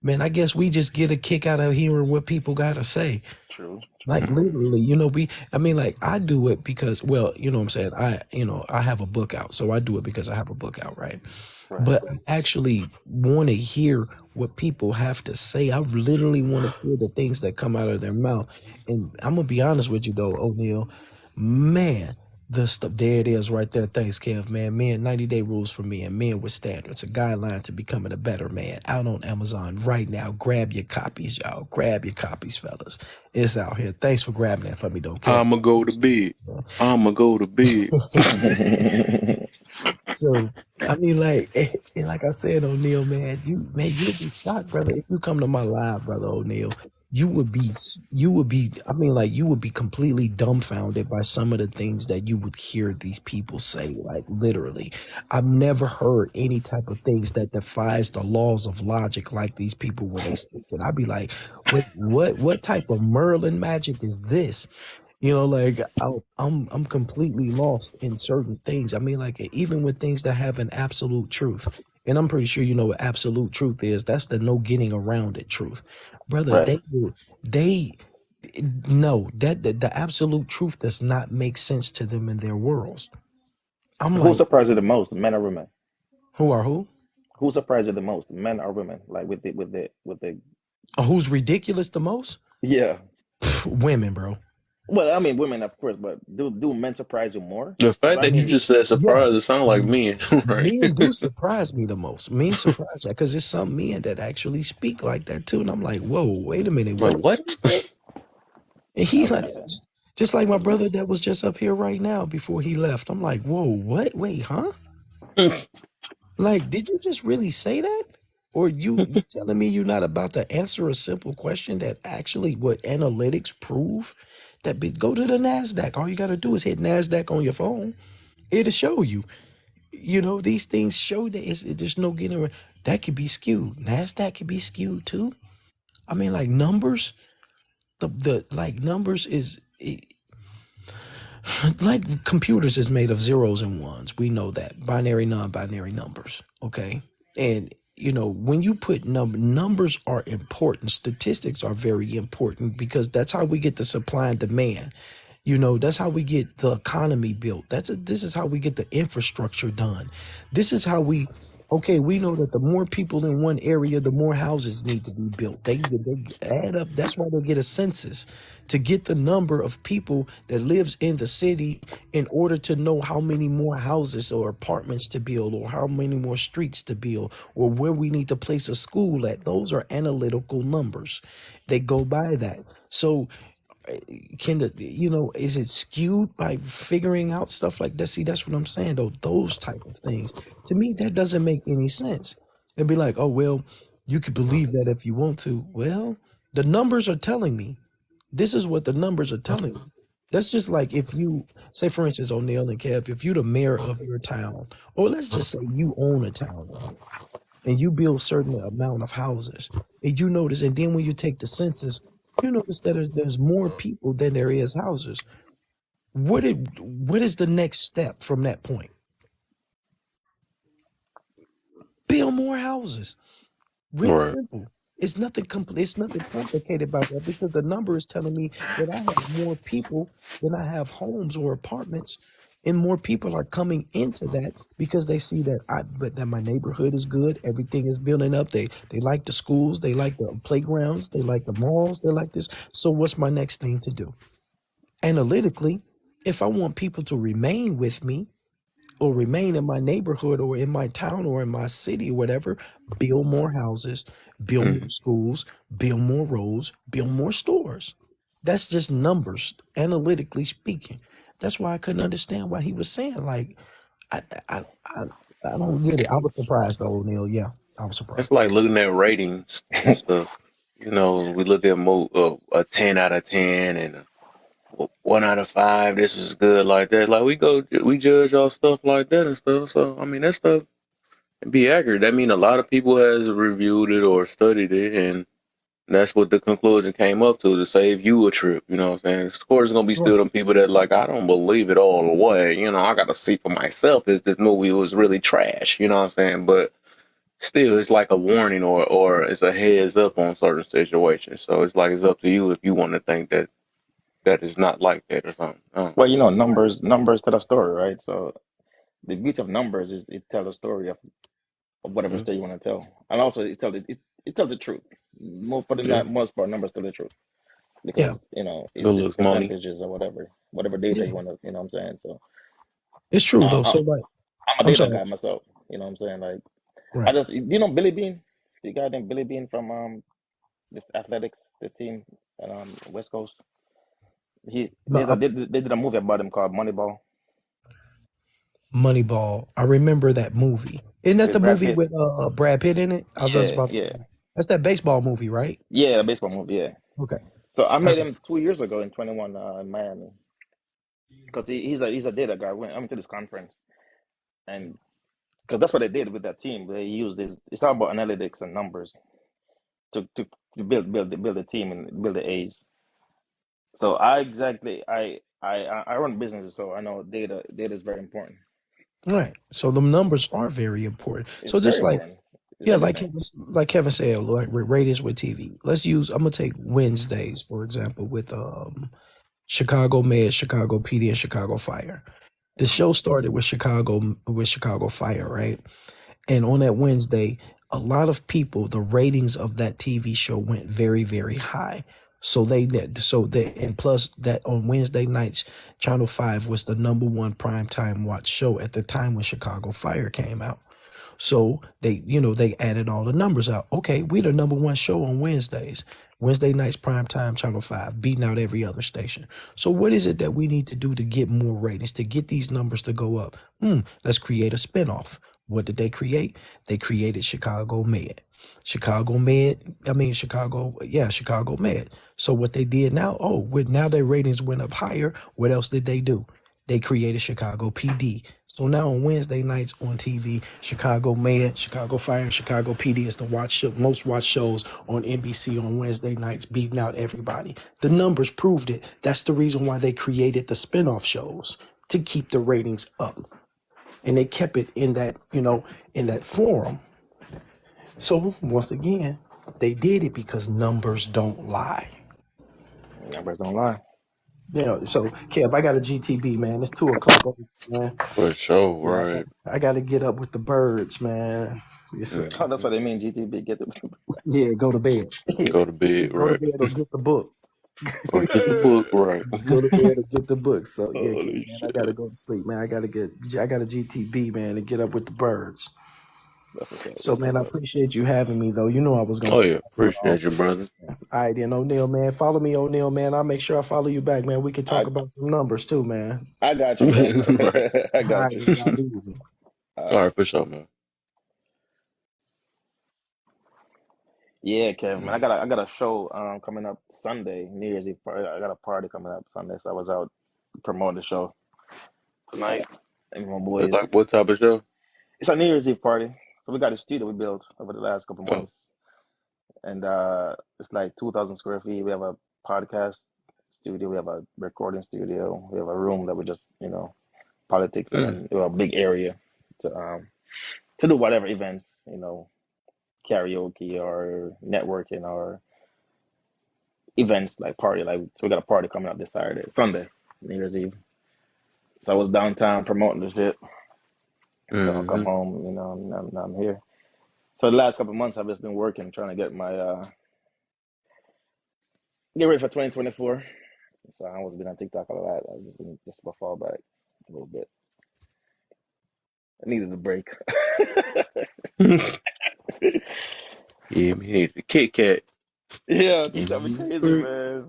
S2: man, I guess we just get a kick out of hearing what people got to say.
S3: True.
S2: Like literally, I mean, like I do it because, well, you know what I'm saying? I have a book out. So I do it because I have a book out, right?
S3: Right.
S2: But I actually want to hear what people have to say. I literally want to hear the things that come out of their mouth. And I'm gonna be honest with you though, O'Neal, man, the stuff there it is right there. Thanks, Kev, man. Men, 90-day rules for men, men with standards, a guideline to becoming a better man. Out on Amazon right now. Grab your copies, y'all. Grab your copies, fellas. It's out here. Thanks for grabbing that for me, though, Kev.
S1: I'ma go to bed. I'ma go to bed.
S2: So I mean, like, and like I said, O'Neal, man, you'll be shocked, brother, if you come to my live, brother O'Neal. I mean, like, you would be completely dumbfounded by some of the things that you would hear these people say. Like, literally, I've never heard any type of things that defies the laws of logic like these people when they speak. And I'd be like, what type of Merlin magic is this? Like I'm completely lost in certain things. I mean, like even with things that have an absolute truth, and I'm pretty sure you know what absolute truth is. That's the no getting around it truth, brother.
S3: Right.
S2: They no that the absolute truth does not make sense to them in their worlds. I'm
S3: So who
S2: like,
S3: surprised you the most, men or women?
S2: who are who?
S3: Who surprised you the most, men or women? Like with the
S2: Who's ridiculous the most?
S3: yeah.
S2: Women, bro.
S3: Well, I mean women of course, but do men surprise you more?
S1: The
S3: 'Cause
S1: fact
S3: I
S1: that you
S3: mean,
S1: just said
S2: Yeah.
S1: surprise, it sounds like men, right?
S2: Men do surprise me the most. Men surprise that because there's some men that actually speak like that too, and I'm like, whoa, wait a minute, what
S1: Like,
S2: did
S1: what?
S2: you say? And
S3: I
S2: he's
S3: would
S2: like,
S3: say.
S2: just like my brother that was just up here right now before he left. I'm like, whoa, what? Wait, huh? Like, did you just really say that? Or you telling me you're not about to answer a simple question that actually what analytics prove that go to the NASDAQ. All you got to do is hit NASDAQ on your phone. It'll show you. These things show that there's no getting around. That could be skewed. NASDAQ could be skewed too. I mean, like numbers, the like numbers like computers is made of zeros and ones. We know that. Binary, non-binary numbers. Okay. And when you put numbers are important. Statistics are very important because that's how we get the supply and demand. That's how we get the economy built. This is how we get the infrastructure done. This is how we know that the more people in one area, the more houses need to be built. They add up. That's why they get a census to get the number of people that lives in the city in order to know how many more houses or apartments to build or how many more streets to build or where we need to place a school at. Those are analytical numbers. They go by that. So is it skewed by figuring out stuff like that? See, that's what I'm saying though. Those type of things, to me, that doesn't make any sense. They'd be like, oh well, you could believe that if you want to. Well, the numbers are telling me. This is what the numbers are telling me. That's just like if you say, for instance, O'Neal and Kev, if you're the mayor of your town, or let's just say you own a town, right? And you build certain amount of houses, and you notice, and then when you take the census, you notice that there's more people than there is houses. What is the next step from that point? Build more houses. Real
S1: Right.
S2: simple. It's nothing It's nothing complicated about that because the number is telling me that I have more people than I have homes or apartments, and more people are coming into that because they see that my neighborhood is good. Everything is building up. They like the schools. They like the playgrounds. They like the malls. They like this. So what's my next thing to do? Analytically, if I want people to remain with me, or remain in my neighborhood or in my town or in my city or whatever, build more houses, build more
S1: Mhm.
S2: schools, build more roads, build more stores. That's just numbers, analytically speaking. That's why I couldn't understand what he was saying. Like, I, I, I, I don't get it. I was surprised, though, O'Neal. Yeah, I was
S1: It's
S2: surprised.
S1: like looking at ratings and stuff. We look at a 10 out of 10 and a 1 out of 5. This is good like that. Like we judge all stuff like that and stuff. So I mean, that stuff can be accurate. That mean a lot of people has reviewed it or studied it, and that's what the conclusion came up to save you a trip. You know what I'm saying? Of course, it's gonna be
S2: Right.
S1: still them people that like I don't believe it all the way. I got to see for myself if this movie was really trash. You know what I'm saying? But still it's like a warning or it's a heads up on certain situations. So it's like it's up to you if you want to think that that is not like that or something.
S3: Well, you know,
S2: Right.
S3: numbers tell a story, right? So the beauty of numbers is it tells a story of whatever
S1: Mhm.
S3: story you want to tell, and also it tells the truth. More for the
S1: Yeah,
S3: most part, numbers tell the truth
S2: Yeah.
S3: because you know
S1: the
S3: it's
S1: little money.
S3: percentages or whatever data
S2: Yeah.
S3: you want to, you know what I'm saying. So
S2: It's true though.
S3: I'm
S2: So like,
S3: I'm a
S2: I'm
S3: data
S2: sorry.
S3: guy myself, you know what I'm saying. Like I
S2: Right.
S3: just, you know, Billy Bean, the guy named Billy Bean from the athletics, the team at West Coast.
S2: No,
S3: They did a movie about him called Moneyball
S2: Moneyball. I remember that movie. Isn't that
S3: with
S2: the
S3: Brad
S2: movie
S3: Pitt.
S2: with Brad Pitt in it? I was just
S3: Yeah,
S2: about.
S3: yeah,
S2: That's that baseball movie, right?
S3: yeah, a baseball movie. Yeah.
S2: Okay.
S3: So I
S2: I,
S3: met him 2 years ago in 21 in Miami because he's a data guy. I went to this conference and because that's what they did with that team. They used this. It's all about analytics and numbers to build a team and build the A's. So I run businesses, so I know data is very important.
S2: right. So the numbers are very important.
S3: It's
S2: So
S3: very
S2: just like
S3: important. It's
S2: yeah,
S3: everything.
S2: Like Kevin said, like with ratings with TV. Let's use. I'm gonna take Wednesdays for example with Chicago Med, Chicago PD, and Chicago Fire. The
S3: Hmm.
S2: show started with Chicago Fire, right? And on that Wednesday, a lot of people, the ratings of that TV show went very, very high. And plus that on Wednesday nights, Channel 5 was the number one primetime watch show at the time when Chicago Fire came out. So they added all the numbers out. Okay, we the number one show on Wednesdays. Wednesday nights, prime time, Channel 5, beating out every other station. So what is it that we need to do to get more ratings, to get these numbers to go up? Let's create a spinoff. What did they create? They created Chicago Med. Chicago Med. So what they did now, now their ratings went up higher. What else did they do? They created Chicago PD. So now on Wednesday nights on TV, Chicago Med, Chicago Fire, and Chicago PD is the most watched shows on NBC on Wednesday nights, beating out everybody. The numbers proved it. That's the reason why they created the spinoff shows to keep the ratings up, and they kept it in that forum. So once again, they did it because numbers don't lie.
S3: Numbers don't lie.
S2: So Kev, I got a GTB, man. It's 2 o'clock, man.
S1: For sure,
S2: Yeah,
S1: right.
S2: I got to get up with the birds, man. It's
S3: Oh, that's
S1: Mhm.
S3: what they mean. GTB get the.
S2: yeah, go to bed.
S1: Go to bed,
S2: It's go to
S1: right.
S2: bed or get the book.
S1: Or get the book right.
S2: Go to bed or get the book. So yeah, Kev,
S3: Holy
S2: man, I gotta
S3: shit!
S2: go to sleep, man. I got a GTB, man, to get up with the birds.
S3: That's what's up.
S2: So
S3: That's
S2: man,
S3: what's
S2: I
S3: up.
S2: appreciate you having me though. You know I was gonna
S1: Oh
S2: come
S1: yeah,
S2: back for
S1: appreciate you, brother.
S2: all right, then O'Neal, man. Follow me, O'Neal, man. I'll make sure I follow you back, man. We can talk
S3: I
S2: about some numbers too, man.
S3: I got you, man.
S1: Right.
S3: I
S2: All right,
S3: got you.
S2: man, y'all be easy.
S1: All
S3: Uh,
S1: right, for sure, man.
S3: yeah, Kevin. Man,
S1: Mhm.
S3: I got a show coming up Sunday, New Year's Eve party. I got a party coming up Sunday, so I was out promoting the show tonight. And my
S1: It's
S3: boys.
S1: like what type of show?
S3: It's a New Year's Eve party. So we got a studio we built over the last couple
S1: Oh.
S3: months, and it's like 2,000 square feet. We have a podcast studio. We have a recording studio. We have a room that we just politics, and
S1: Mm.
S3: then we have a big area to do whatever events, karaoke or networking or events like party. Like so, we got a party coming up this Sunday, New Year's Eve. So I was downtown promoting the shit. So I come
S1: Hmm.
S3: home, now I'm here. So the last couple of months I've just been working, trying to get ready for 2024. So I was been on TikTok a lot. I was just been just about fall back a little bit. I needed a break.
S1: Yeah, me neither. The Kit Kat.
S3: Yeah,
S1: Give
S3: TikTok be
S1: me a
S3: crazy,
S1: break.
S3: man.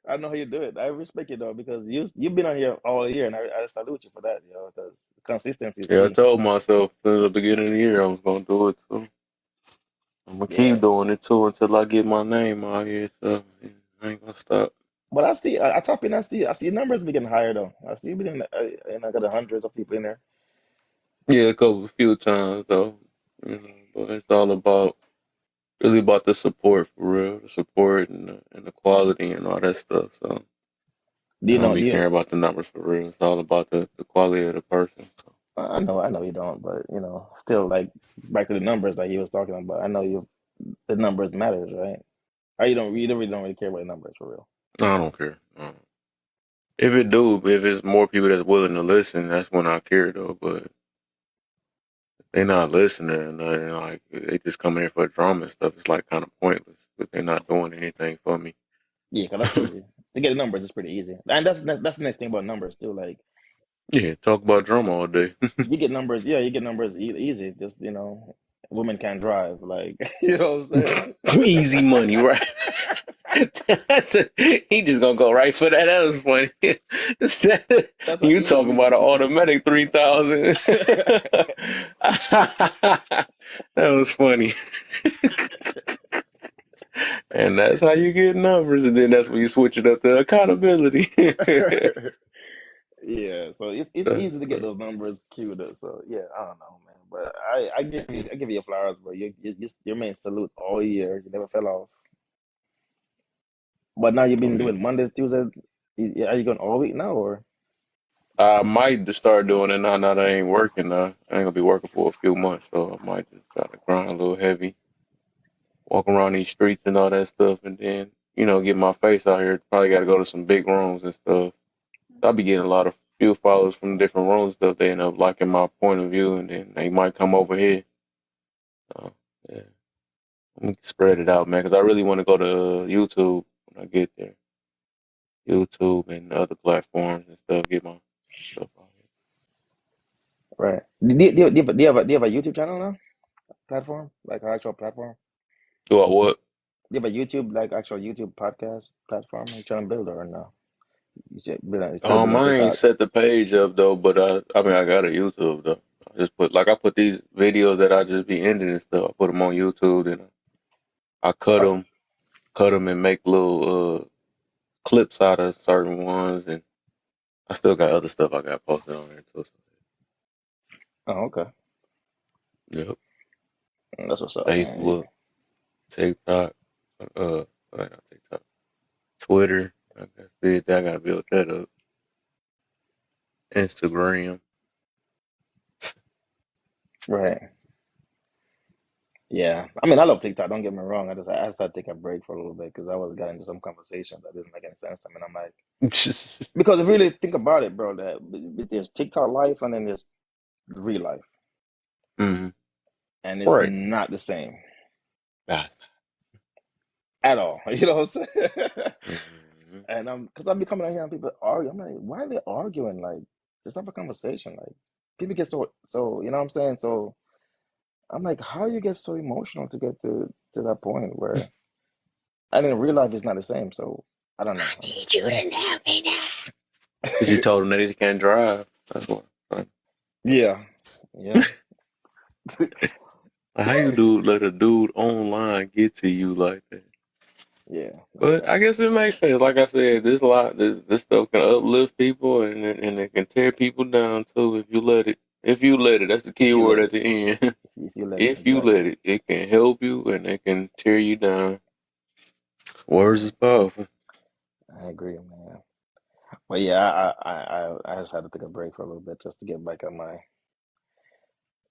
S3: I know how you do it. I respect you though because you've been on here all year, and I salute you for that. Because consistency is
S1: Yeah, I
S3: key.
S1: told myself in the beginning of the year I was gonna do it too. I'm gonna
S3: Yeah,
S1: keep doing it too until I get my name out here. So yeah, I ain't gonna stop.
S3: but I top in. I see numbers be getting higher though. I see you been and I got the hundreds of people in there.
S1: Yeah, a few times though. But it's all about really about the support for real, the support and the quality and all that stuff. So
S3: Do
S1: I
S3: you
S1: don't
S3: know?
S1: be caring about the numbers for real. It's all about the quality of the person.
S3: I know you don't, but you know, still like back to the numbers that he was talking about. I know the numbers matters, right? Or you really don't really care about the numbers for real.
S1: I don't care. If it's more people that's willing to listen, that's when I care though. But they not listening or nothing. Like they just come here for drama and stuff. It's like kind of pointless. But they're not doing anything for me.
S3: Yeah, because that's easy to get the numbers. Is pretty easy, and that's the next thing about numbers too. Like
S1: Yeah, talk about drama all day.
S3: you get numbers, yeah, you get numbers easy. Just women can't drive. Like you know what I'm
S1: Easy money, right? He just gonna go right for that. That was funny.
S3: That's an
S1: You talking about
S3: easy.
S1: an automatic 3,000? That was funny, and that's how you get numbers, and then that's when you switch it up to accountability.
S3: Yeah, so it's easy to get those numbers queued up. So yeah, I don't know, man, but I give you your flowers, bro. Your man salute all year. You never fell off. But now you've
S1: I
S3: been
S1: mean,
S3: doing Mondays, Tuesdays. Are you going all week now, or
S1: I might just start doing it now. Now that I ain't working, I ain't gonna be working for a few months, so I might just try to grind a little heavy, walk around these streets and all that stuff, and then get my face out here. Probably got to go to some big rooms and stuff. I'll be getting a lot of few followers from different rooms and stuff. They end up liking my point of view, and then they might come over here. So, yeah, let me spread it out, man, because I really want to go to YouTube when I get there. YouTube and other platforms and stuff. Get my stuff out
S3: right? Do you have a YouTube channel now? Platform, like an actual platform?
S1: here. Do I what?
S3: Do you have a YouTube, like actual YouTube podcast platform? Are you trying to build or no? You should build instead of building
S1: I ain't
S3: TikTok.
S1: set the page up though, but I mean I got a YouTube though. I just I put these videos that I just be ending and stuff. I put them on YouTube and I
S3: Oh,
S1: cut them and make little clips out of certain ones, and I still got other stuff I got posted on there too.
S3: oh, okay.
S1: Yep,
S3: That's what's up, man.
S1: Facebook, TikTok, not TikTok, Twitter. I gotta build that up. Instagram.
S3: Right. Yeah. I mean, I love TikTok. Don't get me wrong. I just had to take a break for a little bit because I was getting into some conversations that didn't make any sense. I mean, I'm like, because if you really think about it, bro, that there's TikTok life and then there's real life,
S1: Hmm.
S3: and it's
S1: Right.
S3: not the same
S1: Guys.
S3: at all. You know what I'm saying?
S1: Hmm.
S3: And because I'm becoming out here and people argue. I'm like, why are they arguing? Like, just have a conversation. Like, people get so. You know what I'm saying? So I'm like, how you get so emotional to get to that point where, and in real life, it's not the same. So I don't know. I mean,
S1: Need you to know me now. Because you told them that he can't drive. That's what.
S3: yeah, yeah,
S1: How you let a dude online get to you like that?
S3: yeah. That's
S1: But I
S3: crazy.
S1: guess it makes sense. Like I said, this stuff can uplift people and it can tear people down too if you let it. If you let it, that's the key
S3: If you
S1: word
S3: let
S1: at
S3: it,
S1: the end.
S3: if you let it,
S1: If you
S3: exactly.
S1: let it, it can help you and it can tear you down. Words is powerful.
S3: I agree, man. But yeah, I just had to take a break for a little bit just to get back on my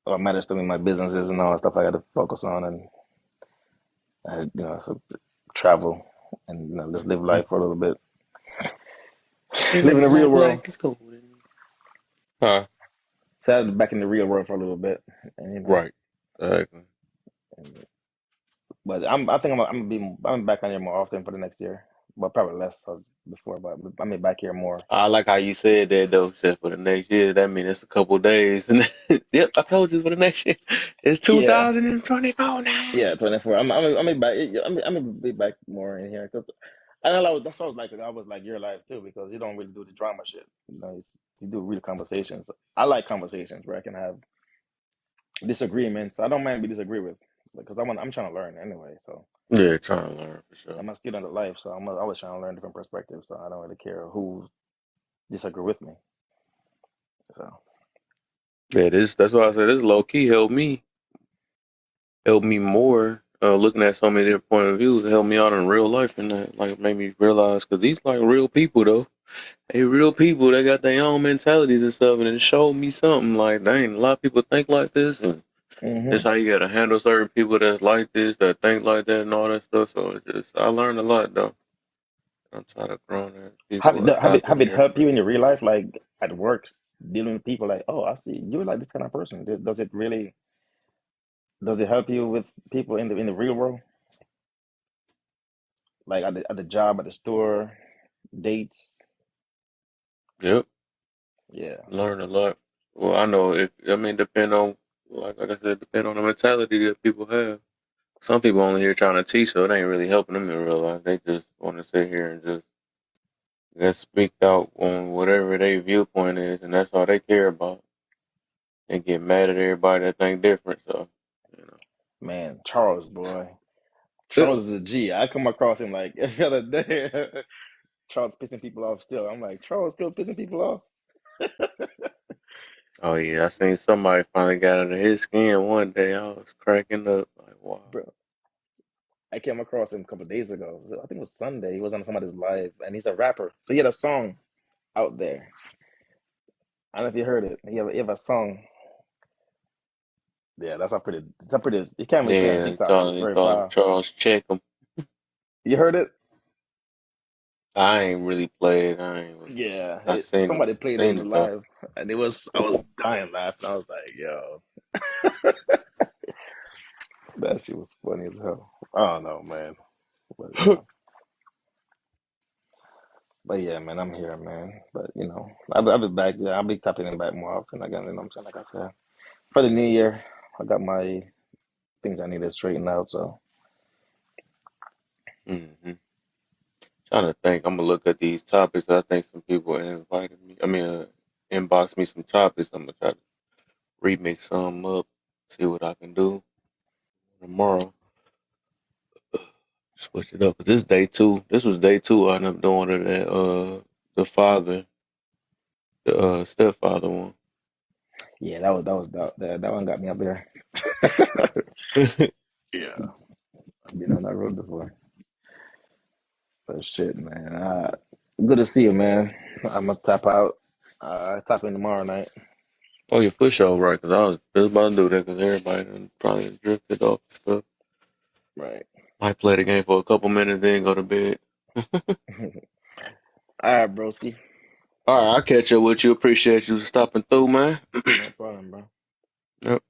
S3: what matters to me, my businesses and all that stuff I got to focus on, and so travel and just live life for a little bit, live in the real
S1: Life
S3: world.
S1: like it's golden. Huh?
S3: So I had to back in the real world for a little bit, and
S1: Right. Exactly.
S3: and, but I think I'm back on here more often for the next year, but probably less as before. But I'm back here more.
S1: I like how you said that though. Said for the next year, that means it's a couple days. And yep, I told you for the next year, it's
S3: Yeah,
S1: 2024 now.
S3: yeah, 24. I'm back. I'm be back more in here because I know that's what I was like. I was like your life too because you don't really do the drama shit. You do real conversations. I like conversations where I can have disagreements. I don't mind be disagree with because I'm trying to learn anyway. So
S1: Yeah, trying to learn for sure.
S3: I'm a student of life, so I'm always trying to learn different perspectives. So I don't really care who disagree with me. So
S1: Yeah, that's why I said this low key helped me more. Looking at so many different point of views, it helped me out in real life, and that like made me realize because these like real people though. They real people. They got their own mentalities and stuff, and it showed me something like, dang, a lot of people think like this, and it's
S3: Hmm.
S1: how you gotta handle certain people that's like this, that think like that, and all that stuff. So it's just, I learned a lot though. I'm trying to grow as people
S3: Have
S1: adopting
S3: it
S1: and
S3: helped you
S1: everything.
S3: in your real life, like at work, dealing with people like, oh, I see you're like this kind of person. Does it really? Does it help you with people in the real world, like at the job, at the store, dates?
S1: Yep,
S3: Yeah,
S1: learned a lot. Well, I know if I mean depend on like I said, depend on the mentality that people have. Some people only here trying to teach, so it ain't really helping them in real life. They just want to sit here and just speak out on whatever their viewpoint is, and that's all they care about. And get mad at everybody that think different. So, you
S3: man, Charles, boy,
S1: know.
S3: Charles is a G. I come across him like every other day. Charles pissing people off still. I'm like, Charles still pissing people off,
S1: Oh yeah, I seen somebody finally got under his skin one day. I was cracking up like, wow.
S3: bro. I came across him a couple of days ago. I think it was Sunday. He was on somebody's live, and he's a rapper. So he had a song out there. I don't know if you heard it. He have a song. Yeah, that's a pretty. It's a pretty. You can't really play on
S1: Yeah,
S3: TikTok because it's
S1: he
S3: very
S1: called him
S3: foul.
S1: Charles Checkham.
S3: You heard it?
S1: I ain't really played.
S3: Yeah.
S1: I seen him,
S3: Somebody played it in
S1: seen
S3: the
S1: it though.
S3: live, and it was. I was dying laughing. I was like, yo, that shit was funny as hell. I don't know, man. But. But yeah, man, I'm here, man. But I'll be back. Yeah, I'll be tapping in back more often again. You know what I'm saying? Like I said, for the new year, I got my things I need to straighten out. So
S1: hmm Trying to think. I'm gonna look at these topics. I think some people invited me. I mean, inbox me some topics. I'm gonna try to remix some up, see what I can do tomorrow. Switch it up. 'Cause this day two. This was day two. I ended up doing it at the father, the stepfather one.
S3: yeah, that one got me up there. Yeah, I've been on that road before. But shit, man. Good to see you, man. I'm gonna tap out. Tap in tomorrow night.
S1: Oh, your foot show, right? Because I was just about to do that because everybody done probably drifted off and stuff.
S3: Right.
S1: Might play the game for a couple minutes, then go to bed.
S3: All right, broski.
S1: All right, I'll catch up with you. Appreciate you stopping through, man.
S3: No problem, bro.
S1: Yep.